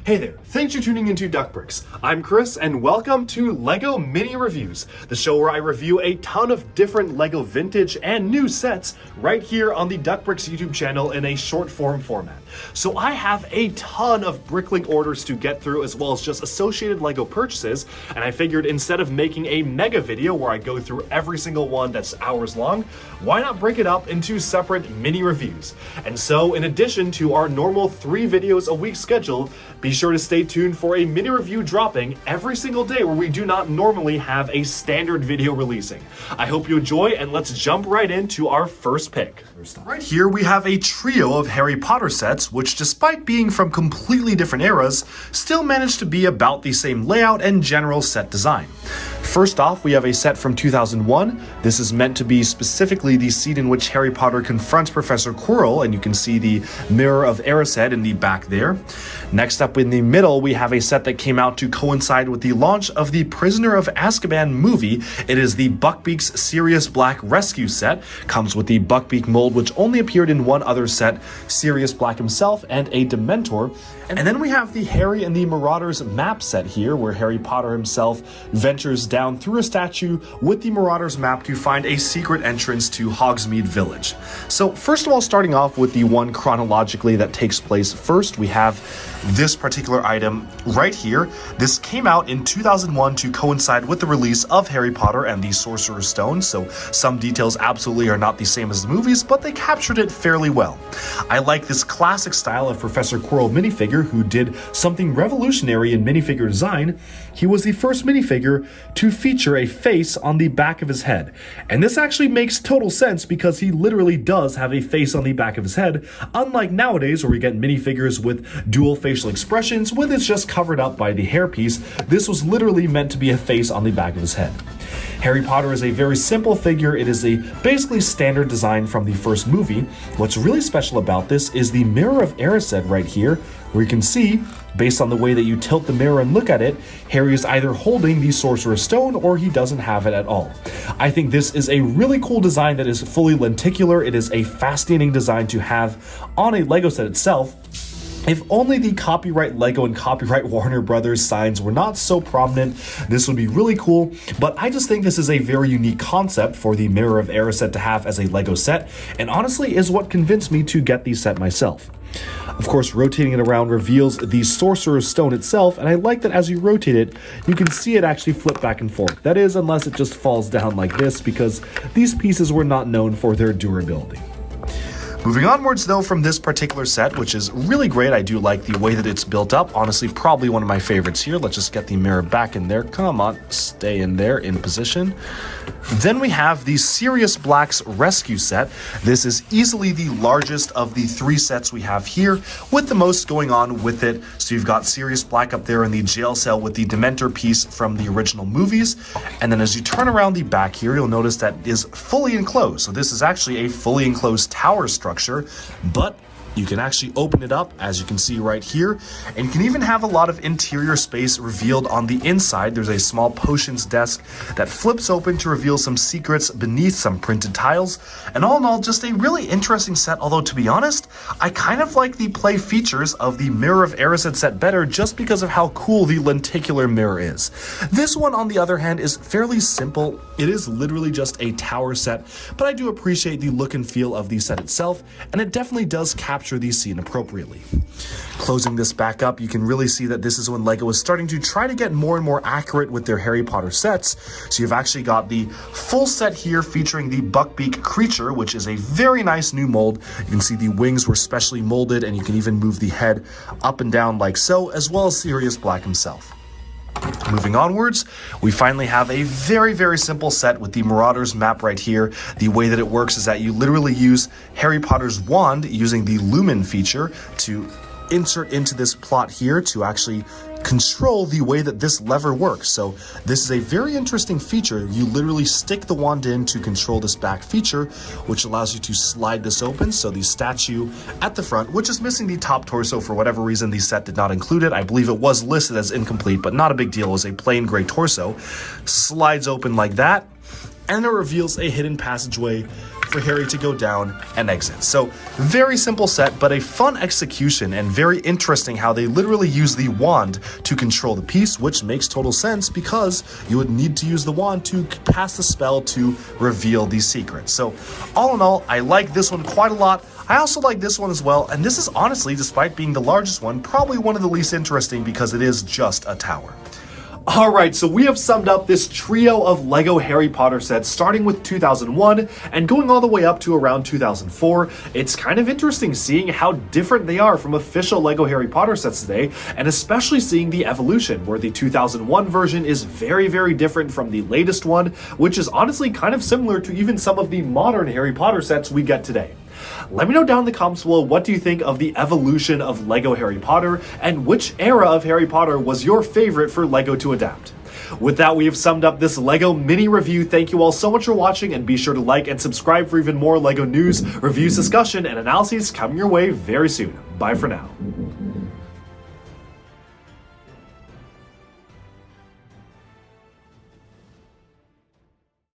Hey there, thanks for tuning into Duckbricks. I'm Chris, and welcome to LEGO Mini Reviews, the show where I review a ton of different LEGO vintage and new sets right here on the Duckbricks YouTube channel in a short form format. So I have a ton of Bricklink orders to get through, as well as just associated LEGO purchases, and I figured instead of making a mega video where I go through every single one that's hours long, why not break it up into separate mini reviews? And so in addition to our normal 3 videos a week schedule, be sure to stay tuned for a mini review dropping every single day where we do not normally have a standard video releasing. I hope you enjoy, and let's jump right into our first pick. Right here we have a trio of Harry Potter sets, which despite being from completely different eras, still managed to be about the same layout and general set design. First off, we have a set from 2001. This is meant to be specifically the scene in which Harry Potter confronts Professor Quirrell, and you can see the Mirror of Erised in the back there. Next up in the middle, we have a set that came out to coincide with the launch of the Prisoner of Azkaban movie. It is the Buckbeak's Sirius Black Rescue set. Comes with the Buckbeak mold, which only appeared in one other set, Sirius Black himself, and a Dementor. And then we have the Harry and the Marauders Map set here, where Harry Potter himself ventures down through a statue with the Marauders Map to find a secret entrance to Hogsmeade Village. So first of all, starting off with the one chronologically that takes place first, we have this particular item right here. This came out in 2001 to coincide with the release of Harry Potter and the Sorcerer's Stone, so some details absolutely are not the same as the movies, but they captured it fairly well. I like this classic style of Professor Quirrell minifigure, who did something revolutionary in minifigure design. He was the first minifigure to feature a face on the back of his head. And this actually makes total sense because he literally does have a face on the back of his head, unlike nowadays where we get minifigures with dual facial expressions with it's just covered up by the hairpiece. This was literally meant to be a face on the back of his head. Harry Potter is a very simple figure. It is a basically standard design from the first movie. What's really special about this is the Mirror of Erised right here, where you can see, based on the way that you tilt the mirror and look at it, Harry is either holding the Sorcerer's Stone or he doesn't have it at all. I think this is a really cool design that is fully lenticular. It is a fascinating design to have on a LEGO set itself. If only the copyright LEGO and copyright Warner Brothers signs were not so prominent, this would be really cool, but I just think this is a very unique concept for the Mirror of Erised to have as a LEGO set, and honestly is what convinced me to get the set myself. Of course, rotating it around reveals the Sorcerer's Stone itself, and I like that as you rotate it, you can see it actually flip back and forth. That is, unless it just falls down like this, because these pieces were not known for their durability. Moving onwards though from this particular set, which is really great. I do like the way that it's built up. Honestly, probably one of my favorites here. Let's just get the mirror back in there. Come on, stay in there, in position. Then we have the Sirius Black's Rescue set. This is easily the largest of the 3 sets we have here, with the most going on with it. So you've got Sirius Black up there in the jail cell with the Dementor piece from the original movies. And then as you turn around the back here, you'll notice that it is fully enclosed. So this is actually a fully enclosed tower structure, but you can actually open it up, as you can see right here, and you can even have a lot of interior space revealed on the inside. There's a small potions desk that flips open to reveal some secrets beneath some printed tiles. And all in all, just a really interesting set, although to be honest, I kind of like the play features of the Mirror of Erised set better just because of how cool the lenticular mirror is. This one, on the other hand, is fairly simple. It is literally just a tower set, but I do appreciate the look and feel of the set itself, and it definitely does capture the scene appropriately. Closing this back up, you can really see that this is when LEGO is starting to try to get more and more accurate with their Harry Potter sets. So you've actually got the full set here featuring the Buckbeak creature, which is a very nice new mold. You can see the wings were specially molded, and you can even move the head up and down like so, as well as Sirius Black himself. Moving onwards, we finally have a very, very simple set with the Marauders Map right here. The way that it works is that you literally use Harry Potter's wand using the Lumen feature to insert into this plot here to actually control the way that this lever works. So this is a very interesting feature. You literally stick the wand in to control this back feature, which allows you to slide this open. So the statue at the front, which is missing the top torso for whatever reason, the set did not include it. I believe it was listed as incomplete, but not a big deal. It was a plain gray torso. Slides open like that, and it reveals a hidden passageway for Harry to go down and exit. So very simple set, but a fun execution and very interesting how they literally use the wand to control the piece, which makes total sense because you would need to use the wand to cast the spell to reveal the secret. So all in all, I like this one quite a lot. I also like this one as well, and this is honestly, despite being the largest one, probably one of the least interesting because it is just a tower. Alright, so we have summed up this trio of LEGO Harry Potter sets starting with 2001 and going all the way up to around 2004. It's kind of interesting seeing how different they are from official LEGO Harry Potter sets today, and especially seeing the evolution, where the 2001 version is very, very different from the latest one, which is honestly kind of similar to even some of the modern Harry Potter sets we get today. Let me know down in the comments below, what do you think of the evolution of LEGO Harry Potter, and which era of Harry Potter was your favorite for LEGO to adapt? With that, we have summed up this LEGO mini review. Thank you all so much for watching, and be sure to like and subscribe for even more LEGO news, reviews, discussion, and analyses coming your way very soon. Bye for now.